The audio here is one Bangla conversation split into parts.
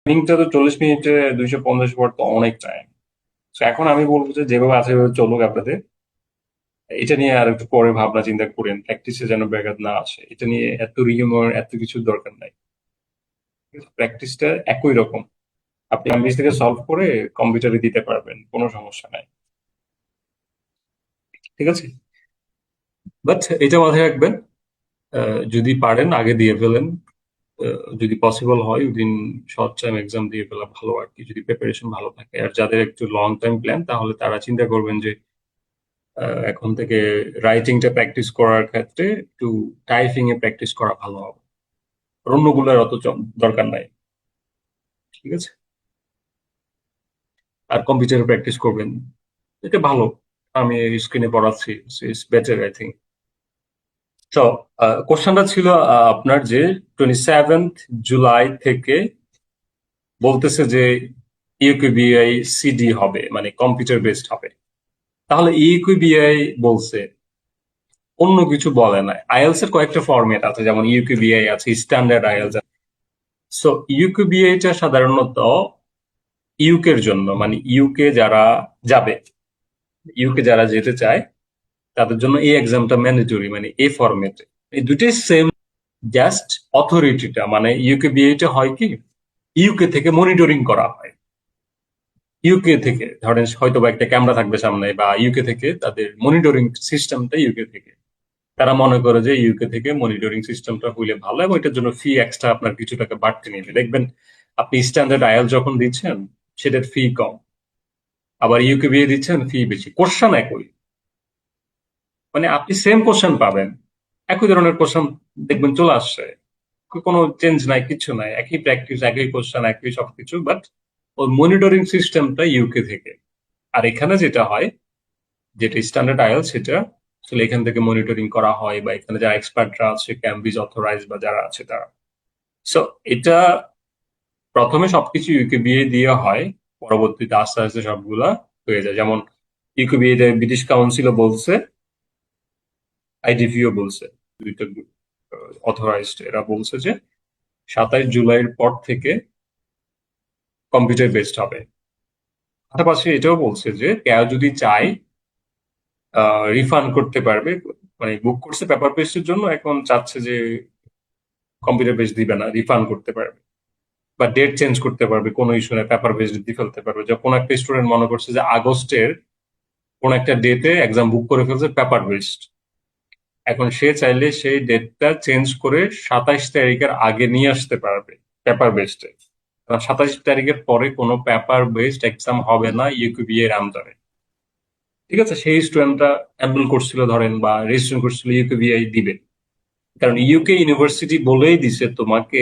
লিঙ্কটা তো 40 মিনিটে 250 ওয়াট তো অনেক টাইম। তো এখন আমি বলবো যে যেভাবে আছে সেভাবে চলুক আপনাদের। এটা নিয়ে আর একটু পরে ভাবনা চিন্তা করেন, প্র্যাকটিসে যেন ব্যাঘাত না আসে। এটা নিয়ে এত রিউমার এত কিছুর দরকার নাই। প্র্যাকটিসটা একই রকম। আপনি ইংলিশ থেকে সলভ করে কম্পিউটারে দিতে পারবেন, কোনো সমস্যা নাই। ঠিক আছে, বাট এটা মাথায় রাখবেন, যদি পারেন আগে দিয়ে ফেলেন। যদি পসিবল হয় উইদিন শর্ট টাইম এক্সাম দিয়ে ফেলা ভালো আর কি, যদি প্রিপারেশন ভালো থাকে। আর যাদের একটু লং টাইম প্ল্যান তাহলে তারা চিন্তা করবেন যে এখন থেকে রাইটিংটা প্র্যাকটিস করার ক্ষেত্রে একটু টাইপিং এ প্র্যাকটিস করা ভালো হবে। আর অন্যগুলোর অত দরকার নাই। ঠিক আছে, আর কম্পিউটারে প্র্যাকটিস করবেন, এটা ভালো। আমি স্ক্রিনে পড়াচ্ছি, ইটস বেটার আই থিঙ্ক। তো কোশ্চেনটা ছিল আপনার যে 27 জুলাই থেকে বলতেছে যে ইউকিউবিআই সিডি হবে, মানে কম্পিউটার বেসড হবে। তাহলে ইউকিউবিআই বলছে, অন্য কিছু বলে না। আইএলস এর কয়েকটা ফরম্যাট আছে, যেমন ইউকিউবিআই আছে, স্ট্যান্ডার্ড আইএলস আছে। সো ইউকিউবিআইটা সাধারণত ইউকের জন্য, মানে ইউকে যারা যাবে, ইউকে যারা যেতে চায় তাদের জন্য এই এক্সামটা ম্যান্ডেটরি, মানে এই ফরম্যাটে। এই দুটোই সেম, জাস্ট অথরিটিটা মানে ইউকেবিএটা হয় কি, ইউকে থেকে মনিটরিং করা হয়। ইউকে থেকে ধরেন হয়তো বা একটা ক্যামেরা থাকবে সামনে, বা ইউকে থেকে তাদের মনিটরিং সিস্টেমটা ইউকে থেকে। তারা মনে করে যে ইউকে থেকে মনিটরিং সিস্টেমটা হইলে ভালো, এবং এটার জন্য ফি এক্সট্রা আপনার কিছু টাকা বাড়তে নিবে। দেখবেন আপনি স্ট্যান্ডার্ড আইএল যখন দিচ্ছেন সেটার ফি কম, আবার ইউকেবিএ দিচ্ছেন ফি বেশি, কোশ্চেন একই। মানে আপনি সেম কোশ্চেন পাবেন, একই ধরনের কোশ্চেন দেখবেন চলে আসছে, কোনো চেঞ্জ নাই, কিছু নাই, একই প্র্যাকটিস, একই কোশ্চেন, একই সবকিছু, বাট ওই মনিটরিং সিস্টেমটা ইউকে থেকে। আর এখানে যেটা হয়, যেটা স্ট্যান্ডার্ড আইএল, সেটা আসলে এখান থেকে মনিটরিং করা হয়, বা এখানে যারা এক্সপার্টরা আছে, ক্যামব্রিজ অথরাইজ বা যারা আছে তারা। সো এটা প্রথমে সবকিছু ইউকেবিএ দিয়ে হয়, পরবর্তীতে আস্তে আস্তে সবগুলা হয়ে যায়। যেমন ইউকেবিএ ব্রিটিশ কাউন্সিলও বলছে, আইডিভিও বলছে, দুইটা অথরাইজড, এরা বলছে যে 27 জুলাইয়ের পর থেকে কম্পিউটার বেসড হবে। পাশাপাশি এটাও বলছে যে কেউ যদি চায় রিফান্ড করতে পারবে, মানে বুক করছে পেপার পেস্টের জন্য, এখন চাচ্ছে যে কম্পিউটার বেসড দিবে না, রিফান্ড করতে পারবে, বা ডেট চেঞ্জ করতে পারবে, কোনো ইস্যু নেই, পেপার বেসড দিয়ে ফেলতে পারবে। যে কোনো একটা স্টুডেন্ট মনে করছে যে আগস্টের কোন একটা ডেটে এক্সাম বুক করে ফেলছে পেপার বেসড, এখন সে চাইলে সেই ডেটটা চেঞ্জ করে 27 তারিখের আগে নিয়ে আসতে পারবে পেপার বেসডে। কারণ 27 তারিখের পরে কোনো পেপার বেসড এক্সাম হবে না ইউকিউবিএ এর আন্ডারে। ঠিক আছে, সেই স্টুডেন্টরা এনরোল করছিল ধরেন, বা রেজিস্ট্রেশন করছিল, ইউকেবিআই দিবে। কারণ ইউকে ইউনিভার্সিটি বলেই দিছে তোমাকে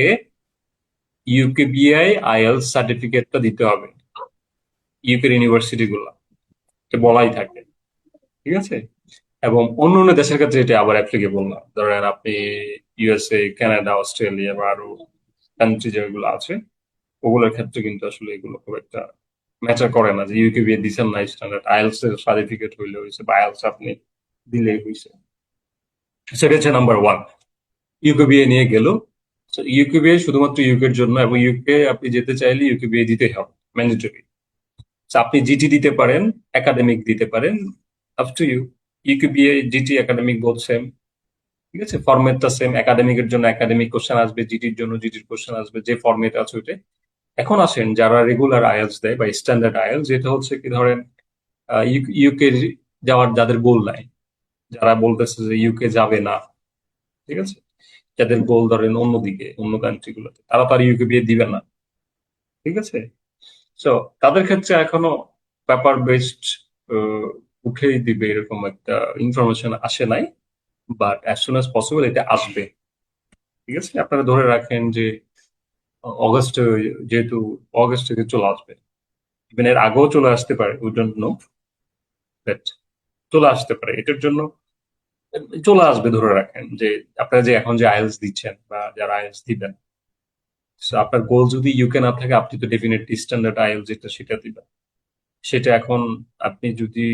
ইউকেবিআই আইএলস সার্টিফিকেটটা দিতে হবে, ইউকের ইউনিভার্সিটি গুলা, এটা বলাই থাকে। ঠিক আছে, এবং অন্য অন্য দেশের ক্ষেত্রে এটা আবার অ্যাপ্লিকেবল না। ধরেন আপনি ইউএসএ, কানাডা, অস্ট্রেলিয়া বা আরো কান্ট্রি যেগুলো আছে, ওগুলোর ক্ষেত্রে কিন্তু আসলে এগুলো খুব একটা ম্যাটার করে না, যে ইউকেবিএ দিচ্ছেন না, স্ট্যান্ডার্ড আইএলস এর সার্টিফিকেট হইলে হয়েছে, বা আইএলস আপনি দিলেই হয়েছে। সেটা হচ্ছে নাম্বার ওয়ান। ইউকেবিএ নিয়ে গেল। ইউকেবিএ শুধুমাত্র ইউকের জন্য, এবং ইউকে আপনি যেতে চাইলে ইউকেবিএ দিতেই হবে, ম্যান্ডেটরি। আপনি জিটি দিতে পারেন, একাডেমিক দিতে পারেন, up to you. UKBA, GT, academic both same. ঠিক আছে, ফরম্যাটটা সেম, একাডেমিকের জন্য একাডেমিক কোশ্চেন আসবে, জিটির জন্য জিটির কোশ্চেন আসবে, যে ফরম্যাট আছে ওইটা। এখন আসেন যারা রেগুলার আইএলস দেয় বা স্ট্যান্ডার্ড আইএলস, যেটা হচ্ছে কি ধরেন ইউকে যাওয়ার যাদের গোল নাই, যারা বলতেছে যে ইউকে যাবে না, ঠিক আছে, যাদের গোল ধরেন অন্যদিকে, অন্য কান্ট্রি গুলোতে, তারা তো আর ইউকে বিয়ে দিবে না। ঠিক আছে, তো তাদের ক্ষেত্রে এখনো পেপার বেসড উঠেই দিবে এরকম একটা ইনফরমেশন আসে নাই, but as soon as possible এটা আসবে। ঠিক আছে, আপনারা ধরে রাখেন যে অগস্টে, যেহেতু অগস্ট থেকে চলে আসবে, ইভেন এর আগেও চলে আসতে পারে, উই ডোন্ট নো, বাট চলে আসতে পারে। এটার জন্য চলে আসবে ধরে রাখেন যে আপনারা যে এখন যে আইএলস দিচ্ছেন বা যারা আইএলস দিবেন, so আপনার গোল যদি ইউকে না থাকে, আপনি তো ডেফিনেটলি স্ট্যান্ডার্ড আইএলস যেটা সেটা দিবেন। সেটা এখন আপনি যদি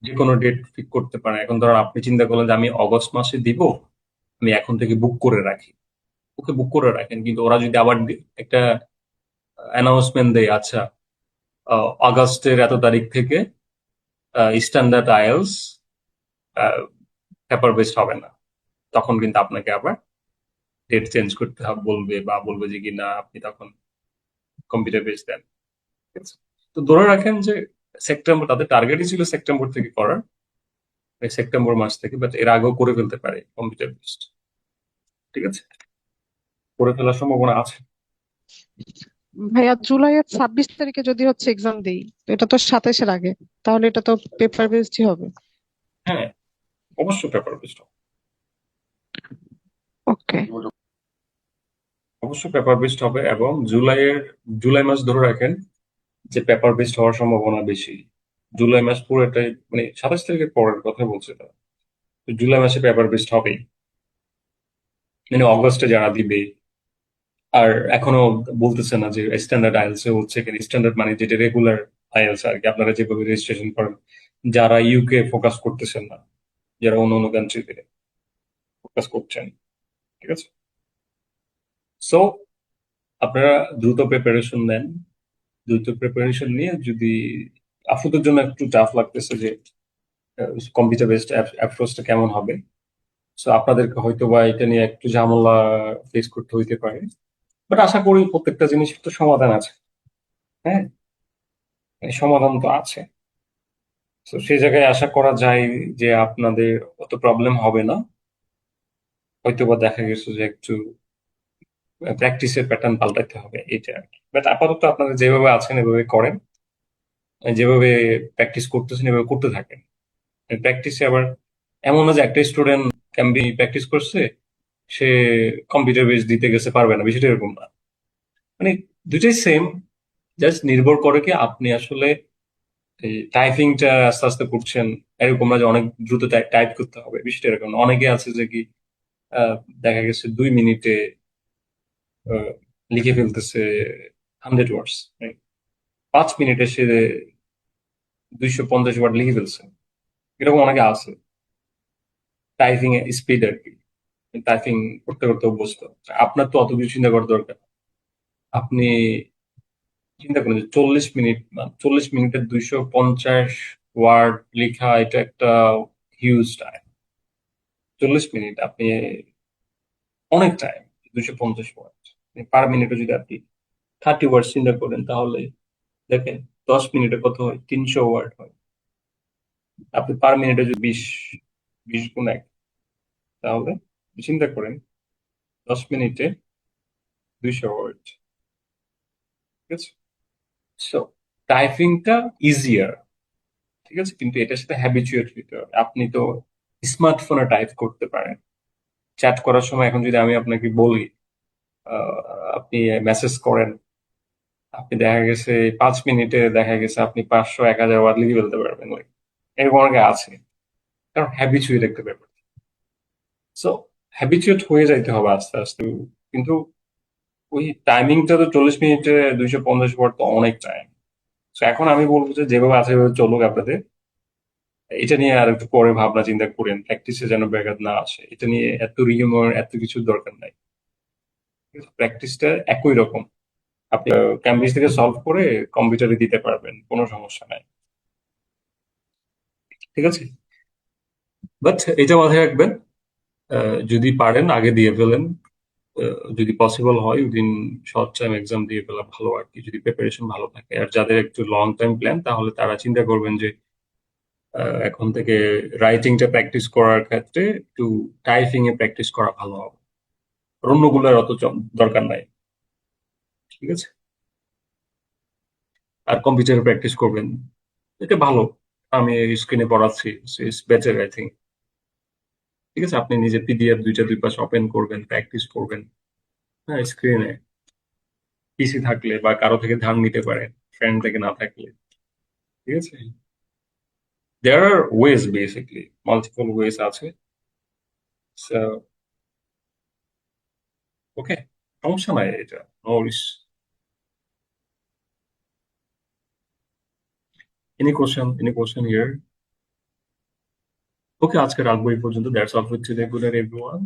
যে কোনো ডেট ফিক্স করতে পারেন। এখন ধরো আপনি চিন্তা করলেন যে আমি অগস্ট মাসে দিব, আমি এখন থেকে বুক করে রাখি, ওকে বুক করে রাখেন, কিন্তু ওরা যদি আবার একটা অ্যানাউন্সমেন্ট দেয়, আচ্ছা আগস্টের এত তারিখ থেকে স্ট্যান্ডার্ড আইএলস পেপার বেসড হবে না, তখন কিন্তু আপনাকে আবার ডেট চেঞ্জ করতে হবে বলবে, বা বলবে যে কি না আপনি তখন কম্পিউটার বেসড দেন। ঠিক আছে? তো ধরে রাখেন যে সেপ্টেম্বর, তাদের টার্গেটই ছিল সেপ্টেম্বর থেকে করার, এই সেপ্টেম্বর মাস থেকে, বাট এর আগেও করে ফেলতে পারে কম্পিউটার বেসড। ঠিক আছে, করে ফেলার সম্ভাবনা আছে। ভাইয়া জুলাইয়ের 26 তারিখে যদি হচ্ছে এক্সাম দেই, তো এটা তো 27-এর আগে, তাহলে এটা তো পেপার বেসডই হবে। হ্যাঁ, অবশ্যই পেপার বেসড, ওকে। অবশ্যই পেপার বেসড হবে। এবং জুলাই মাস ধরে রাখেন যে পেপার বেসড হওয়ার সম্ভাবনা বেশি। জুলাই মাস পুরোটাই, মানে 27 তারিখের পরের কথা বলছে তারা, তো জুলাই মাসে পেপার বেসড হবেই, মানে অগস্টে যারা দিবে। আর এখনো বলতেছে না যে স্ট্যান্ডার্ড আইএলস হচ্ছে কি, স্ট্যান্ডার্ড মানে যেটা রেগুলার আইএলস আর কি, আপনারা যেভাবে রেজিস্ট্রেশন করেন, যারা ইউকে ফোকাস করতেছেন না, যারা অন্য অন্য কান্ট্রিতে ফোকাস করছেন। ঠিক আছে, সো আপনারা দ্রুত প্রিপারেশন নেন। দ্রুত প্রিপারেশন নিয়ে, যদি আপনাদের জন্য একটু টাফ লাগতেছে যে কম্পিউটার বেসড অ্যাপ্রোচটা কেমন হবে, সো আপনাদেরকে হয়তো বা এটা নিয়ে একটু ঝামেলা ফেস করতে হইতে পারে, বাট আশা করি প্রত্যেকটা জিনিসের তো সমাধান আছে। হ্যাঁ, এই সমাধান তো আছে। তো সেই জায়গায় আশা করা যায় যে আপনাদের অত প্রবলেম হবে না। হয়তো বা দেখা গেছে যে একটু প্র্যাকটিসের প্যাটার্ন পাল্টাতে হবে, এটা আর কি। বাট আপাতত আপনারা যেভাবে আছেন এভাবে করেন, যেভাবে প্র্যাকটিস করতেছেন এভাবে করতে থাকেন। প্র্যাকটিসে আবার এমন না যে একটা স্টুডেন্ট ক্যাম্বি প্র্যাকটিস করছে, সে কম্পিউটার বেস দিতে গেছে পারবে না, বিষয়টা এরকম না। মানে দুইটাই সেম, জাস্ট নির্ভর করে কি আপনি আসলে এই টাইপিংটা আস্তে আস্তে করছেন। এরকম না যে অনেক দ্রুত টাইপ করতে হবে, বিষয়টা এরকম না। অনেকে আছে যে কি আহ, দেখা গেছে 2 মিনিটে লিখে ফেলতেছে 100 ওয়ার্ডস, 5 মিনিটে সে 250 ওয়ার্ড লিখে ফেলছে, এরকম অনেকে আছে। টাইপিং এর স্পিড আর কি, টাইপিং করতে করতে অভ্যস্ত। আপনার তো অত কিছু চিন্তা করার দরকার। আপনি চিন্তা করেন যে 40 মিনিট, 40 মিনিটে 250 ওয়ার্ড লেখা, এটা একটা হিউজ টাইম। 40 মিনিট আপনি অনেক টাইম। 250 ওয়ার্ড পার মিনিটে যদি আপনি 30 ওয়ার্ড চিন্তা করেন, তাহলে দেখেন 10 মিনিটে কত হয়, 300 ওয়ার্ড হয়। আপনি পার মিনিটে যদি 20 গুণ 1, তাহলে চিন্তা করেন 10 মিনিটে 200 ওয়ার্ড। ঠিক আছে, সো টাইপিংটা ইজিয়ার। ঠিক আছে, কিন্তু এটার সাথে হ্যাবিচুয়েট হতে হবে। আপনি তো স্মার্টফোনে টাইপ করতে পারেন, চ্যাট করার সময় এখন যদি আমি আপনাকে বলি আহ, আপনি মেসেজ করেন, আপনি দেখা গেছে 5 মিনিটে দেখা গেছে আপনি 500 1000 ওয়ার্ড লিখে ফেলতে পারবেন, এরকম অনেকে আছে। কারণ হ্যাবিচুয়েট একটা ব্যাপার। সো হ্যাবিচুয়েট হয়ে যাইতে হবে আস্তে আস্তে। কিন্তু ওই টাইমিংটা তো 40 মিনিটে 250 ওয়ার্ড তো অনেক টাইম। তো এখন আমি বলবো যে যেভাবে আছে সেভাবে চলুক আপনাদের। এটা নিয়ে আর একটু পরে ভাবনা চিন্তা করেন, প্র্যাকটিসে যেন ব্যাঘাত না আসে। এটা নিয়ে এত রিউমার এত কিছুর দরকার নাই। প্র্যাকটিসটা একই রকম, আপনি ক্যামব্রিজ থেকে সলভ করে কম্পিউটারে দিতে পারবেন, কোনো সমস্যা নাই। ঠিক আছে, বাট এটা মাথায় রাখবেন, যদি পারেন আগে দিয়ে ফেলেন। যদি পসিবল হয় উইদিন শর্ট টাইম এক্সাম দিয়ে ফেলা ভালো আর কি, যদি প্রিপারেশন ভালো থাকে। আর যাদের একটু লং টাইম প্ল্যান, তাহলে তারা চিন্তা করবেন যে এখন থেকে রাইটিংটা প্র্যাকটিস করার ক্ষেত্রে একটু টাইপিং এ প্র্যাকটিস করা ভালো হবে। আর অন্যগুলোর অত দরকার নাই। ঠিক আছে, আর কম্পিউটারে প্র্যাকটিস করবেন, এটা ভালো। আমি স্ক্রিনে পড়াচ্ছি, ইটস বেটার আই থিঙ্ক। ঠিক আছে, আপনি নিজে পিডিএফ দুইটা দুই পাশে ওপেন করবেন, প্র্যাকটিস করবেন। হ্যাঁ, স্ক্রিনে পিসি থাকলে বা কারো থেকে ধার নিতে পারেন, ফ্রেন্ড থেকে না থাকলে। ঠিক আছে, দেয়ার আর ওয়েজ, বেসিকলি মাল্টিপল ওয়েজ আছে। ওকে, সমস্যা নাই এটা, no Warsi. Any question here? ওকে, আজকে রাখবো এই পর্যন্ত। That's all for today. Good night everyone.